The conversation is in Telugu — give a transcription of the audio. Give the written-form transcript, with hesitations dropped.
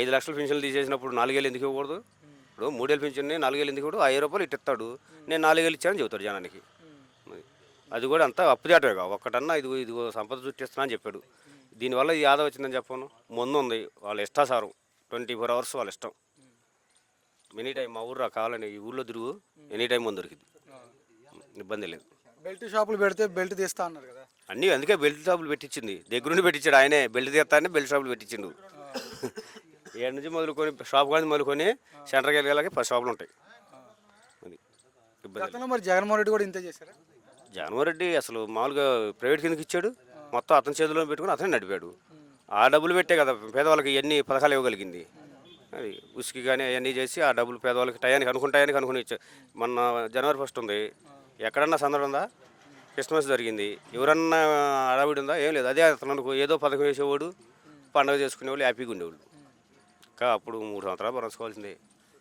5 లక్షల పింఛన్లు తీసేసినప్పుడు 4 ఏళ్ళు ఎందుకు ఇవ్వకూడదు? ఇప్పుడు 3 ఏళ్ళ పింఛన్ని 4 ఏళ్ళు ఎందుకు ఇవ్వడు? రూ. 5 ఇట్టిస్తాడు. నేను 4 ఏళ్ళు ఇచ్చానని చెబుతాడు జనానికి. మరి అది కూడా అంతా అప్పుచేటమేగా. ఒక్కటన్నా ఇదిగో ఇదిగో సంపద చుట్టిస్తున్నా అని చెప్పాడు. దీనివల్ల ఈ ఆదా వచ్చిందని చెప్పను. ముందు ఉంది వాళ్ళ ఇష్టాసారం, 24 అవర్స్ వాళ్ళ ఇష్టం. ఎనీ టైం మా ఊర్లో కావాలని ఈ ఊళ్ళో తిరుగు, ఎనీ టైం ముందు దొరికింది, ఇబ్బంది లేదు. బెల్ట్ షాపులు పెడితే బెల్ట్ తీస్తా అన్నారు కదా. అన్నీ అందుకే బెల్ట్ షాపులు పెట్టించింది, దగ్గరుండి పెట్టించాడు ఆయనే. బెల్ట్ తీస్తానే బెల్ట్ షాపులు పెట్టించిండు. ఏడు నుంచి మొదలుకొని షాప్ కానీ మొదలుకొని సెంటర్కి వెళ్ళగలకి 10 షాపులు ఉంటాయి. అది ఇబ్బంది. గతంలో మరి జగన్మోహన్ రెడ్డి కూడా ఇంతే చేశారా? జగన్మోహన్ రెడ్డి అసలు మామూలుగా ప్రైవేట్ కిందకి ఇచ్చాడు, మొత్తం అతని చేతిలో పెట్టుకుని అతనే నడిపాడు. ఆ డబ్బులు పెట్టే కదా పేదవాళ్ళకి ఎన్ని పథకాలు ఇవ్వగలిగింది. అది ఉసికి కానీ అవన్నీ చేసి ఆ డబ్బులు పేదవాళ్ళకి టయానికి అనుకుని ఇచ్చారు. మొన్న జనవరి 1 ఉంది, ఎక్కడన్నా సందడి ఉందా? క్రిస్మస్ జరిగింది, ఎవరన్నా అడవిడి ఉందా? ఏం లేదు. అదే అతను ఏదో పథకం వేసేవాడు, పండుగ చేసుకునేవాళ్ళు హ్యాపీగా ఉండేవాళ్ళు. ఇంకా అప్పుడు 3 సంవత్సరాలు బరసుకోవాల్సిందే.